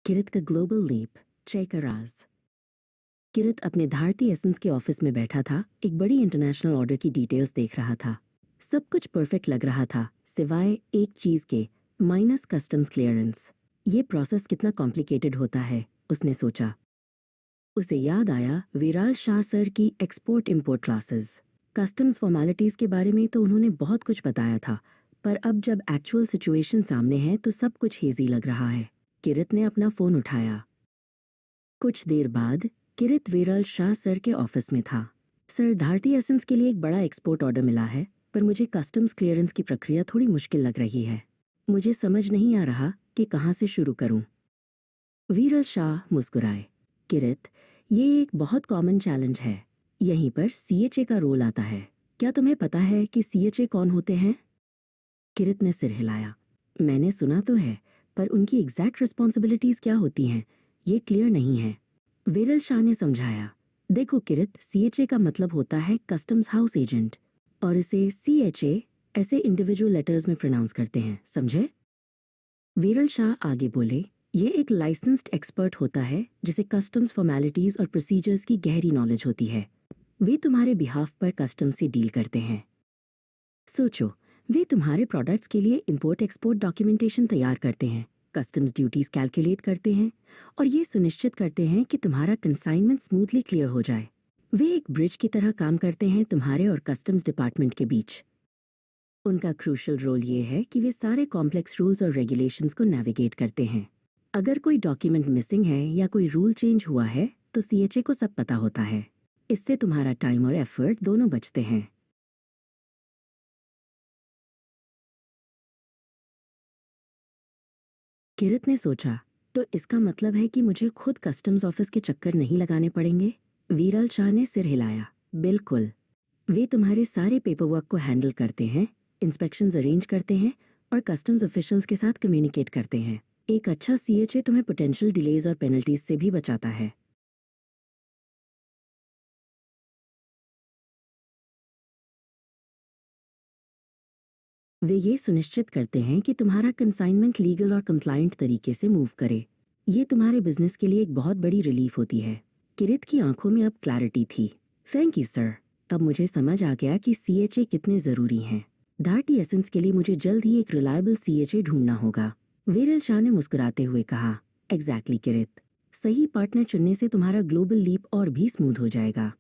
किरत का global leap, check का राज। किरत अपने धारती एसेंस के ऑफिस में बैठा था, एक बड़ी इंटरनेशनल ऑर्डर की डिटेल्स देख रहा था। सब कुछ परफेक्ट लग रहा था, सिवाय एक चीज के, माइनस कस्टम्स क्लियरेंस। ये प्रोसेस कितना कॉम्प्लिकेटेड होता है, उसने सोचा। उसे याद आया विराल शाह सर की export import classes. Customs formalities के बारे में तो उन्होंने बहुत कुछ बताया था, पर अब जब एक्चुअल सिचुएशन सामने है तो सब कुछ हेजी लग रहा है। किरत ने अपना फोन उठाया। कुछ देर बाद किरत विरल शाह सर के ऑफिस में था। सर, धारती एसेंस के लिए एक बड़ा एक्सपोर्ट ऑर्डर मिला है, पर मुझे कस्टम्स क्लियरेंस की प्रक्रिया थोड़ी मुश्किल लग रही है। मुझे समझ नहीं आ रहा कि कहाँ से शुरू करूं। विरल शाह मुस्कुराए। किरत, ये एक बहुत कॉमन चैलेंज है। यहीं पर सीएचए का रोल आता है। क्या तुम्हें पता है कि सीएचए कौन होते हैं? किरत ने सिर हिलाया। मैंने सुना तो है, पर उनकी एग्जैक्ट रिस्पॉन्सिबिलिटीज क्या होती हैं, ये क्लियर नहीं है। विरल शाह ने समझाया। देखो किरत, सीएचए का मतलब होता है कस्टम्स हाउस एजेंट, और इसे सीएचए ऐसे इंडिविजुअल लेटर्स में प्रोनाउंस करते हैं, समझे? विरल शाह आगे बोले, ये एक लाइसेंस्ड एक्सपर्ट होता है जिसे कस्टम्स फॉर्मेलिटीज और प्रोसीजर्स की गहरी नॉलेज होती है। वे तुम्हारे बिहाफ पर कस्टम्स से डील करते हैं। सोचो, वे तुम्हारे प्रोडक्ट्स के लिए इंपोर्ट एक्सपोर्ट डॉक्यूमेंटेशन तैयार करते हैं, कस्टम्स ड्यूटीज कैलकुलेट करते हैं, और ये सुनिश्चित करते हैं कि तुम्हारा कंसाइनमेंट स्मूथली क्लियर हो जाए। वे एक ब्रिज की तरह काम करते हैं तुम्हारे और कस्टम्स डिपार्टमेंट के बीच। उनका क्रूशल रोल ये है कि वे सारे कॉम्प्लेक्स रूल्स और रेगुलेशंस को नेविगेट करते हैं। अगर कोई डॉक्यूमेंट मिसिंग है या कोई रूल चेंज हुआ है तो सीएचए को सब पता होता है। इससे तुम्हारा टाइम और एफर्ट दोनों बचते हैं। किरत ने सोचा, तो इसका मतलब है कि मुझे खुद कस्टम्स ऑफिस के चक्कर नहीं लगाने पड़ेंगे? वीरल शाह ने सिर हिलाया। बिल्कुल। वे तुम्हारे सारे पेपरवर्क को हैंडल करते हैं, इंस्पेक्शंस अरेंज करते हैं और कस्टम्स ऑफिशियल्स के साथ कम्युनिकेट करते हैं। एक अच्छा सीएचए तुम्हें पोटेंशियल डिलेज और पेनल्टीज से भी बचाता है। वे ये सुनिश्चित करते हैं कि तुम्हारा कंसाइनमेंट लीगल और कंप्लायंट तरीके से मूव करे। ये तुम्हारे बिजनेस के लिए एक बहुत बड़ी रिलीफ होती है। किरत की आंखों में अब क्लैरिटी थी। थैंक यू सर, अब मुझे समझ आ गया कि सीएचए कितने जरूरी हैं। धारती एसेंस के लिए मुझे जल्द ही एक रिलायबल सीएचए ढूंढना होगा। विरल शाह ने मुस्कुराते हुए कहा। एग्जैक्टली किरत, सही पार्टनर चुनने से तुम्हारा ग्लोबल लीप और भी स्मूथ हो जाएगा।